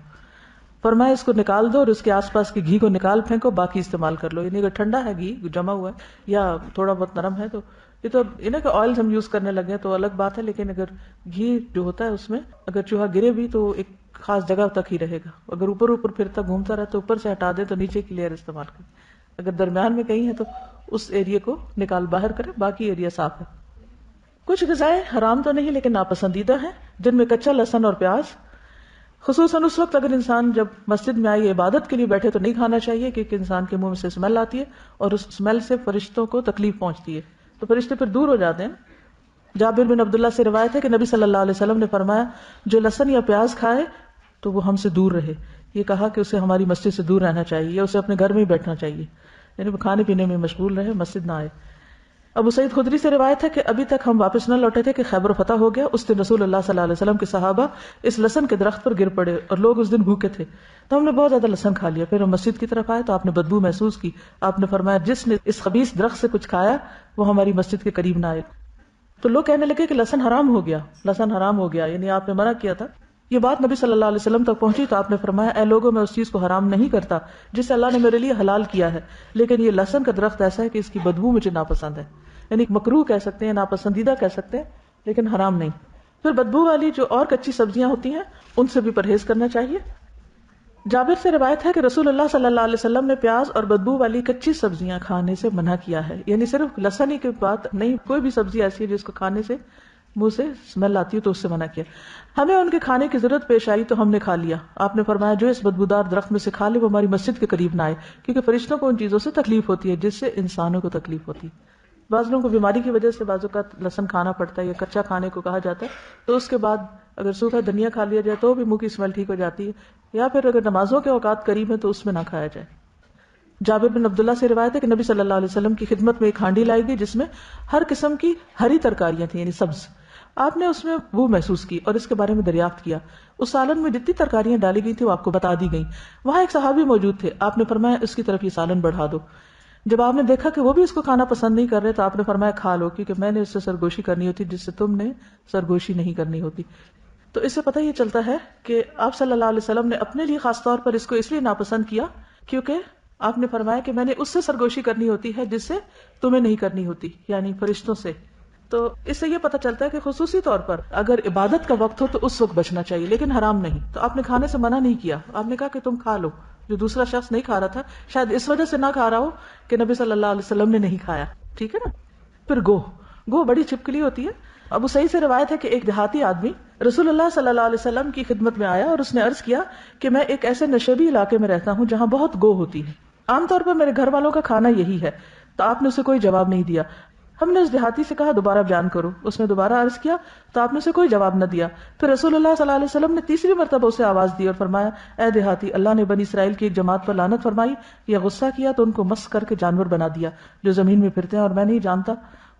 فرمایا اس کو نکال دو اور اس کے آس پاس کے گھی کو نکال پھینکو، باقی استعمال کر لو۔ یعنی اگر ٹھنڈا ہے گھی جمع ہوا ہے یا تھوڑا بہت نرم ہے تو یہ تو انہیں کہ آئل ہم یوز کرنے لگے تو الگ بات ہے، لیکن اگر گھی جو ہوتا ہے اس میں اگر چوہا گرے بھی تو ایک خاص جگہ تک ہی رہے گا، اگر اوپر اوپر پھرتا گھومتا رہے تو اوپر سے ہٹا دے تو نیچے کی لیئر استعمال کریں، اگر درمیان میں کہیں ہے تو اس ایریا کو نکال باہر کریں، باقی ایریا صاف ہے۔ کچھ غذائیں حرام تو نہیں لیکن ناپسندیدہ ہیں، جن میں کچا لہسن اور پیاز، خصوصاً اس وقت اگر انسان جب مسجد میں آئی عبادت کے لیے بیٹھے تو نہیں کھانا چاہیے، کیونکہ انسان کے منہ میں سے اسمیل آتی ہے اور اس اسمیل سے فرشتوں کو تکلیف پہنچتی ہے تو فرشتے پھر دور ہو جاتے ہیں۔ جابر بن عبداللہ سے روایت ہے کہ نبی صلی اللہ علیہ وسلم نے فرمایا جو لہسن یا پیاز کھائے تو وہ ہم سے دور رہے۔ یہ کہا کہ اسے ہماری مسجد سے دور رہنا چاہیے یا اسے اپنے گھر میں ہی بیٹھنا چاہیے، یعنی وہ کھانے پینے میں مشغول رہے، مسجد نہ آئے۔ ابو سعید خدری سے روایت ہے کہ ابھی تک ہم واپس نہ لوٹے تھے کہ خیبر فتح ہو گیا، اس دن رسول اللہ صلی اللہ علیہ وسلم کے صحابہ اس لہسن کے درخت پر گر پڑے اور لوگ اس دن بھوکے تھے، تو ہم نے بہت زیادہ لہسن کھا لیا۔ پھر ہم مسجد کی طرف آئے تو آپ نے بدبو محسوس کی، آپ نے فرمایا جس نے اس خبیث درخت سے کچھ کھایا وہ ہماری مسجد کے قریب نہ آئے۔ تو لوگ کہنے لگے کہ لہسن حرام ہو گیا، لہسن حرام ہو گیا، یعنی آپ نے منع کیا تھا۔ یہ بات نبی صلی اللہ علیہ وسلم تک پہنچی تو آپ نے فرمایا اے لوگوں میں اس چیز کو حرام نہیں کرتا جسے اللہ نے میرے لیے حلال کیا ہے، لیکن یہ لہسن کا درخت ایسا ہے کہ اس کی بدبو مجھے ناپسند ہے، یعنی مکروہ کہہ سکتے ہیں، ناپسندیدہ کہہ سکتے ہیں، لیکن حرام نہیں۔ پھر بدبو والی جو اور کچی سبزیاں ہوتی ہیں ان سے بھی پرہیز کرنا چاہیے۔ جابر سے روایت ہے کہ رسول اللہ صلی اللہ علیہ وسلم نے پیاز اور بدبو والی کچی سبزیاں کھانے سے منع کیا ہے، یعنی صرف لہسن ہی کی بات نہیں، کوئی بھی سبزی ایسی ہے جس کو کھانے سے منہ سے اسمیل آتی ہے تو اس سے منع کیا۔ ہمیں ان کے کھانے کی ضرورت پیش آئی تو ہم نے کھا لیا، آپ نے فرمایا جو اس بدبودار درخت میں سے کھا لے وہ ہماری مسجد کے قریب نہ آئے، کیونکہ فرشتوں کو ان چیزوں سے تکلیف ہوتی ہے جس سے انسانوں کو تکلیف ہوتی ہے۔ بعض لوگوں کو بیماری کی وجہ سے بعض اوقات لہسن کھانا پڑتا ہے یا کچا کھانے کو کہا جاتا ہے، تو اس کے بعد اگر سوکھا دھنیا کھا لیا جائے تو بھی منہ کی اسمیل ٹھیک ہو جاتی ہے، یا پھر اگر نمازوں کے اوقات قریب ہیں تو اس میں نہ کھایا جائے۔ جابر بن عبداللہ سے روایت ہے کہ نبی صلی اللہ علیہ وسلم کی خدمت میں ایک ہانڈی لائی گئی جس میں ہر قسم کی ہری ترکاریاں تھیں، یعنی سبز۔ آپ نے اس میں وہ محسوس کی اور اس کے بارے میں دریافت کیا، اس سالن میں جتنی ترکاریاں ڈالی گئی تھی وہ آپ کو بتا دی گئیں۔ وہاں ایک صحابی موجود تھے، آپ نے فرمایا اس کی طرف یہ سالن بڑھا دو۔ جب آپ نے دیکھا کہ وہ بھی اس کو کھانا پسند نہیں کر رہے تو آپ نے فرمایا کھا لو، کیونکہ میں نے اس سے سرگوشی کرنی ہوتی جس سے تم نے سرگوشی نہیں کرنی ہوتی۔ تو اس سے پتہ یہ چلتا ہے کہ آپ صلی اللہ علیہ وسلم نے اپنے لیے خاص طور پر اس کو اس لیے ناپسند کیا کیونکہ آپ نے فرمایا کہ میں نے اس سے سرگوشی کرنی ہوتی ہے جس سے تمہیں نہیں کرنی ہوتی، یعنی فرشتوں سے۔ تو اس سے یہ پتہ چلتا ہے کہ خصوصی طور پر اگر عبادت کا وقت ہو تو اس وقت بچنا چاہیے، لیکن حرام نہیں۔ تو آپ نے کھانے سے منع نہیں کیا، آپ نے کہا کہ تم کھا لو۔ جو دوسرا شخص نہیں کھا رہا تھا شاید اس وجہ سے نہ کھا رہا ہو کہ نبی صلی اللہ علیہ وسلم نے نہیں کھایا، ٹھیک ہے نا۔ پھر گو بڑی چھپکلی ہوتی ہے۔ ابو سعید سے روایت ہے کہ ایک دیہاتی آدمی رسول اللہ صلی اللہ علیہ وسلم کی خدمت میں آیا اور اس نے عرض کیا کہ میں ایک ایسے نشیبی علاقے میں رہتا ہوں جہاں بہت گو ہوتی ہے، عام طور پر میرے گھر والوں کا کھانا یہی ہے۔ تو آپ نے اسے کوئی جواب نہیں دیا۔ ہم نے اس دیہاتی سے کہا دوبارہ بیان کرو، اس نے دوبارہ عرض کیا تو آپ نے اسے کوئی جواب نہ دیا۔ پھر رسول اللہ صلی اللہ علیہ وسلم نے تیسری مرتبہ اسے آواز دی اور فرمایا اے دیہاتی، اللہ نے بنی اسرائیل کی ایک جماعت پر لعنت فرمائی، یا غصہ کیا تو ان کو مسخ کر کے جانور بنا دیا جو زمین میں پھرتے ہیں، اور میں نہیں جانتا،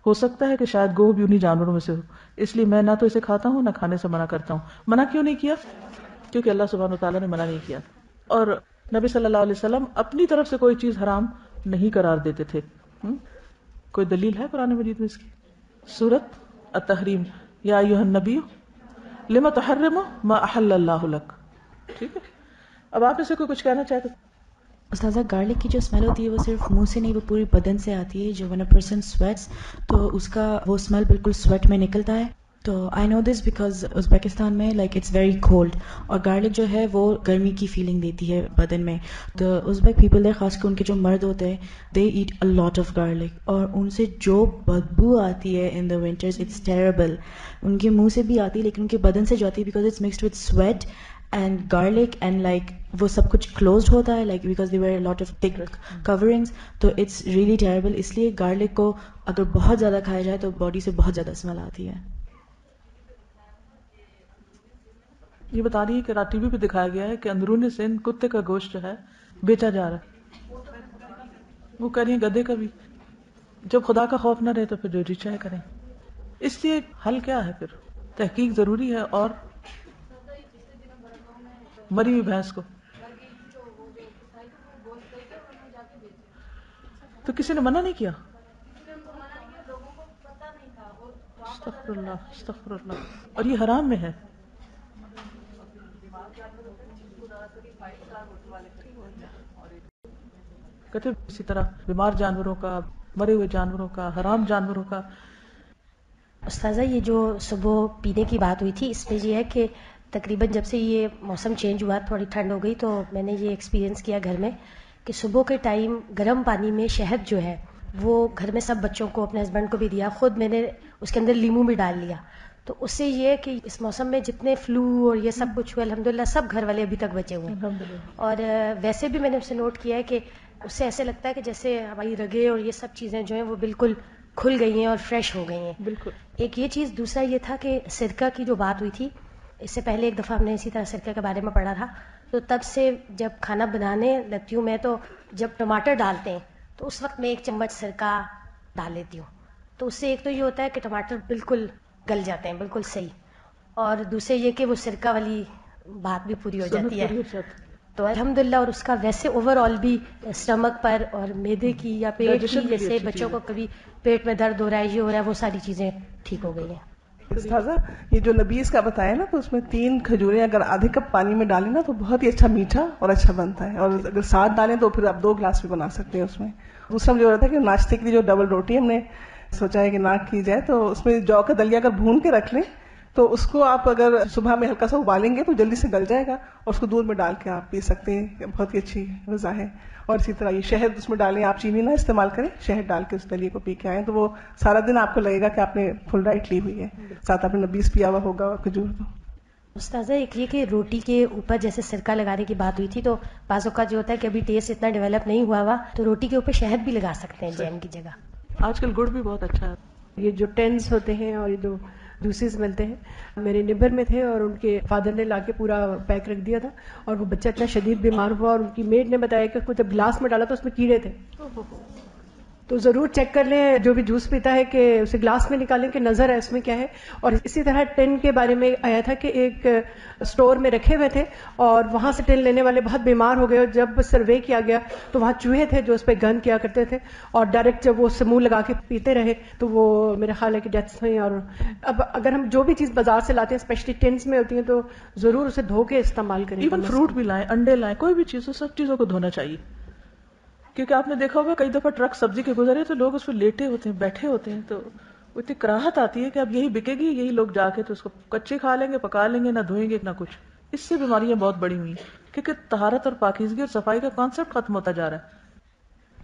ہو سکتا ہے کہ شاید گوہ بھی انہی جانوروں میں سے ہو، اس لیے میں نہ تو اسے کھاتا ہوں نہ کھانے سے منع کرتا ہوں۔ منع کیوں نہیں کیا؟ کیونکہ اللہ سبحانہ وتعالیٰ نے منع نہیں کیا، اور نبی صلی اللہ علیہ وسلم اپنی طرف سے کوئی چیز حرام نہیں قرار دیتے تھے۔ کوئی دلیل ہے قرآن مجید میں اس کی؟ سورۃ التحریم، یا ایھا النبی لما تحرم ما احل اللہ لک، ٹھیک ہے۔ اب آپ میں سے کوئی کچھ کہنا چاہتے؟ استاذہ، گارلک کی جو اسمیل ہوتی ہے وہ صرف منہ سے نہیں، وہ پوری بدن سے آتی ہے۔ جو when a person sweats تو اس کا وہ اسمیل بالکل سویٹ میں نکلتا ہے۔ تو آئی نو دس بیکاز ازبیکستان میں لائک اٹس ویری کولڈ، اور گارلک جو ہے وہ گرمی کی فیلنگ دیتی ہے بدن میں۔ تو ازبیک پیپل ہے، خاص کر ان کے جو مرد ہوتے ہیں، they eat a lot of garlic, اور ان سے جو بدبو آتی ہے in the winters it's terrible. ان کے منہ سے بھی آتی ہے لیکن ان کے بدن سے جو آتی ہے because it's mixed with sweet and garlic and like وہ سب کچھ closed ہوتا ہے like because there were a lot of thick coverings, تو it's really terrible. اس لیے garlic کو اگر بہت زیادہ کھایا جائے تو باڈی سے بہت زیادہ اسمیل آتی ہے. یہ بتا رہی ہے کہ ٹی وی پہ دکھایا گیا ہے کہ اندرون سندھ کتے کا گوشت جو ہے بیچا جا رہا ہے. وہ کہہ رہی ہیں گدھے کا بھی. جب خدا کا خوف نہ رہے تو پھر جو جی چاہے کریں. اس لیے حل کیا ہے؟ پھر تحقیق ضروری ہے. اور مری ہوئی بھینس کو تو کسی نے منع نہیں کیا. استغفر اللہ استغفر اللہ. اور یہ حرام میں ہے. کہتے اسی طرح بیمار جانوروں کا، مرے ہوئے جانوروں کا، حرام جانوروں کا. استاذہ یہ جو صبح پینے کی بات ہوئی تھی، اس میں یہ ہے کہ تقریباً جب سے یہ موسم چینج ہوا، تھوڑی ٹھنڈ ہو گئی، تو میں نے یہ ایکسپیرینس کیا گھر میں کہ صبح کے ٹائم گرم پانی میں شہد جو ہے وہ گھر میں سب بچوں کو، اپنے ہسبینڈ کو بھی دیا، خود میں نے اس کے اندر لیموں بھی ڈال لیا. تو اس سے یہ کہ اس موسم میں جتنے فلو اور یہ سب کچھ ہوئے الحمدللہ سب گھر والے ابھی تک بچے ہوئے ہیں. اور ویسے بھی میں نے اسے نوٹ کیا ہے کہ اس سے ایسے لگتا ہے کہ جیسے ہماری رگیں اور یہ سب چیزیں جو ہیں وہ بالکل کھل گئی ہیں اور فریش ہو گئی ہیں. بالکل. ایک یہ چیز. دوسرا یہ تھا کہ سرکہ کی جو بات ہوئی تھی، اس سے پہلے ایک دفعہ ہم نے اسی طرح سرکہ کے بارے میں پڑھا تھا. تو تب سے جب کھانا بنانے لگتی ہوں میں، تو جب ٹماٹر ڈالتے ہیں تو اس وقت میں 1 چمچ سرکہ ڈال لیتی ہوں. تو اس سے ایک تو یہ ہوتا ہے کہ ٹماٹر بالکل گل جاتے ہیں بالکل صحیح، اور دوسرے یہ کہ وہ سرکہ والی بات بھی پوری ہو جاتی ہے. تو الحمدللہ. اور اس کا ویسے اوور آل بھی اسٹمک پر اور معدے کی یا پیٹ کی، جیسے بچوں کو کبھی پیٹ میں درد ہو رہا ہے، یہ ہو رہا ہے، وہ ساری چیزیں ٹھیک ہو گئی ہیں. استاذہ یہ جو نبیز کا بتایا نا، تو اس میں 3 کھجوریں اگر آدھے کپ پانی میں ڈالیں نا تو بہت ہی اچھا میٹھا اور اچھا بنتا ہے. اور اگر 7 ڈالیں تو پھر آپ 2 گلاس بھی بنا سکتے ہیں اس میں. دوسرا مجھے ہو رہا تھا کہ ناشتے کے لیے جو ڈبل روٹی ہم نے سوچا ہے کہ نہ کی جائے، تو اس میں جو کا دلیا اگر بھون کے رکھ لیں تو اس کو آپ اگر صبح میں ہلکا سا ابالیں گے تو جلدی سے گل جائے گا، اور اس کو دودھ میں ڈال کے آپ پی سکتے ہیں. بہت ہی اچھی غذا ہے. اور اسی طرح یہ شہد اس میں ڈالیں، آپ چینی نہ استعمال کریں، شہد ڈال کے اس دلیے کو پی کے آئیں تو وہ سارا دن آپ کو لگے گا کہ آپ نے فل ڈائٹ لی ہوئی ہے. ساتھ آپ نے نبیز پیا ہوا ہوگا اور کھجور. تو استاذہ ایک یہ کہ روٹی کے اوپر جیسے سرکہ لگانے کی بات ہوئی تھی، تو بعض اوقات جو ہوتا ہے کہ ابھی ٹیسٹ اتنا ڈیولپ نہیں ہوا ہوا، تو روٹی کے اوپر شہد بھی لگا سکتے ہیں جیم کی جگہ. آج کل گڑ بھی بہت اچھا ہے. یہ جو ٹینس ہوتے ہیں اور یہ جو جوسز ملتے ہیں، میرے نیبر میں تھے اور ان کے فادر نے لا کے پورا پیک رکھ دیا تھا، اور وہ بچہ اتنا شدید بیمار ہوا، اور ان کی میڈ نے بتایا کہ جب گلاس میں ڈالا تو اس میں کیڑے تھے. تو ضرور چیک کر لیں جو بھی جوس پیتا ہے کہ اسے گلاس میں نکالیں کہ نظر ہے اس میں کیا ہے. اور اسی طرح ٹن کے بارے میں آیا تھا کہ ایک اسٹور میں رکھے ہوئے تھے اور وہاں سے ٹن لینے والے بہت بیمار ہو گئے، اور جب سروے کیا گیا تو وہاں چوہے تھے جو اس پہ گند کیا کرتے تھے، اور ڈائریکٹ جب وہ منہ لگا کے پیتے رہے تو وہ میرا خیال ہے کہ ڈیتھس ہوئی. اور اب اگر ہم جو بھی چیز بازار سے لاتے ہیں اسپیشلی ٹنس میں ہوتی ہیں تو ضرور اسے دھو کے استعمال کریں. ایون فروٹ بھی لائیں، انڈے لائیں، کوئی بھی چیز ہو، سب چیزوں کو دھونا چاہیے. کیونکہ آپ نے دیکھا ہوگا کئی دفعہ ٹرک سبزی کے گزرے تو لوگ اس پہ لیٹے ہوتے ہیں، بیٹھے ہوتے ہیں، تو اتنی کراہت آتی ہے کہ اب یہی بکے گی، یہی لوگ جا کے تو اس کو کچے کھا لیں گے، پکا لیں گے، نہ دھوئیں گے نہ کچھ. اس سے بیماریاں بہت بڑی ہوئی ہیں کیونکہ طہارت اور پاکیزگی اور صفائی کا کانسیپٹ ختم ہوتا جا رہا ہے.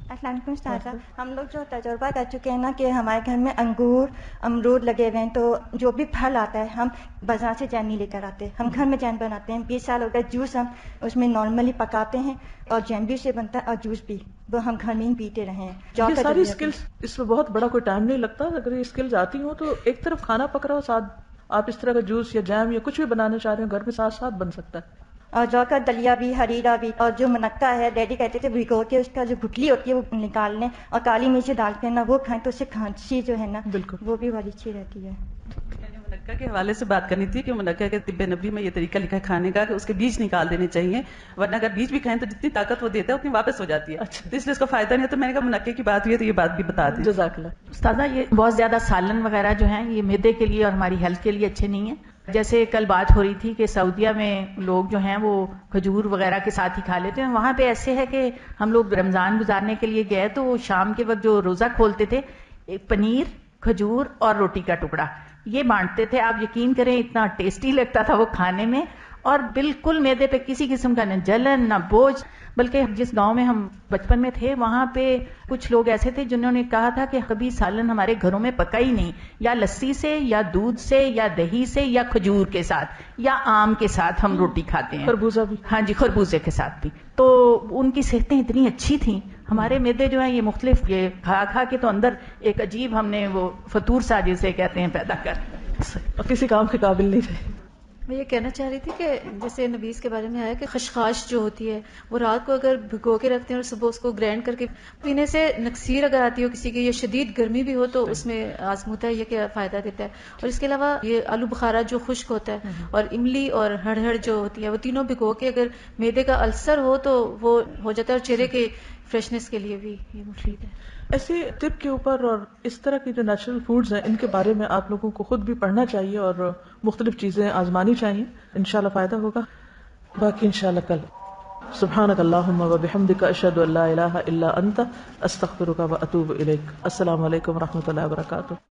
السلام علیکم استاذہ. ہم لوگ جو تجربہ کر چکے ہیں نا کہ ہمارے گھر میں انگور امرود لگے ہوئے ہیں، تو جو بھی پھل آتا ہے ہم بازار سے جیم نہیں لے کر آتے، ہم گھر میں جیم بناتے ہیں. 20 سال ہو گئے. جوس ہم اس میں نارملی پکاتے ہیں اور جیم بھی سے بنتا ہے اور جوس بھی وہ ہم گھر میں ہی پیتے رہے ہیں. یہ ساری اسکلز، اس میں بہت بڑا کوئی ٹائم نہیں لگتا. اگر یہ اسکلز آتی ہوں تو ایک طرف کھانا پک رہا ہو، ساتھ آپ اس طرح کا جوس یا جیم یا کچھ بھی بنانا چاہ رہے ہو گھر میں، ساتھ ساتھ بن سکتا ہے. اور جو کا دلیا بھی، ہریرا بھی، اور جو منقع ہے ڈیڈی کہتے تھے بھگو کے اس کا جو گٹلی ہوتی ہے وہ نکال لیں اور کالی مرچ ڈال کے نا وہ کھائیں تو اس سے کھانسی جو ہے نا بالکل وہ بھی بڑی اچھی رہتی ہے. منقع کے حوالے سے بات کرنی تھی کہ منقع کے طب نبوی میں یہ طریقہ لکھا ہے کھانے کا کہ اس کے بیج نکال دینے چاہیے، ورنہ اگر بیج بھی کھائیں تو جتنی طاقت وہ دیتا ہے اتنی واپس ہو جاتی ہے. تو اس لیے اس کا فائدہ نہیں ہے. تو میں نے کہا منقع کی بات ہوئی ہے تو یہ بات بھی بتا دیں. جزاک اللہ. استاذہ یہ بہت زیادہ سالن وغیرہ جو ہیں یہ معدے کے لیے اور ہماری ہیلتھ کے لیے اچھے نہیں ہیں. جیسے کل بات ہو رہی تھی کہ سعودیہ میں لوگ جو ہیں وہ کھجور وغیرہ کے ساتھ ہی کھا لیتے ہیں. وہاں پہ ایسے ہے کہ ہم لوگ رمضان گزارنے کے لیے گئے تو شام کے وقت جو روزہ کھولتے تھے پنیر، کھجور اور روٹی کا ٹکڑا یہ بانٹتے تھے. آپ یقین کریں اتنا ٹیسٹی لگتا تھا وہ کھانے میں، اور بالکل معدے پہ کسی قسم کا نہ جلن نہ بوجھ. بلکہ جس گاؤں میں ہم بچپن میں تھے وہاں پہ کچھ لوگ ایسے تھے جنہوں نے کہا تھا کہ کبھی سالن ہمارے گھروں میں پکا ہی نہیں, یا لسی سے یا دودھ سے یا دہی سے یا کھجور کے ساتھ یا آم کے ساتھ ہم روٹی کھاتے ہیں, خربوزہ بھی, ہاں جی خربوزے کے ساتھ بھی. تو ان کی صحتیں اتنی اچھی تھیں. ہمارے معدے جو ہیں یہ مختلف یہ کھا کھا کے تو اندر ایک عجیب ہم نے وہ فطور سا جسے کہتے ہیں پیدا کر, کسی کام کے قابل نہیں تھے. میں یہ کہنا چاہ رہی تھی کہ جیسے نبیز کے بارے میں آیا کہ خشخاش جو ہوتی ہے وہ رات کو اگر بھگو کے رکھتے ہیں اور صبح اس کو گرینڈ کر کے پینے سے نکسیر اگر آتی ہو کسی کی یا شدید گرمی بھی ہو تو اس میں آزموتا ہے یہ کہ فائدہ دیتا ہے. اور اس کے علاوہ یہ آلو بخارا جو خشک ہوتا ہے اور املی اور ہڑہڑ جو ہوتی ہے وہ تینوں بھگو کے اگر معدے کا السر ہو تو وہ ہو جاتا ہے, اور چہرے کے فریشنس کے لیے بھی یہ مفید ہے. ایسے طب کے اوپر اور اس طرح کی جو نیچرل فوڈز ہیں ان کے بارے میں آپ لوگوں کو خود بھی پڑھنا چاہیے اور مختلف چیزیں آزمانی چاہیے, انشاءاللہ فائدہ ہوگا. باقی انشاءاللہ کل. سبحانک اللہم و بحمدک اشہد ان لا الہ الا انت استغفرک و اتوب الیک. السلام علیکم و رحمۃ اللہ وبرکاتہ.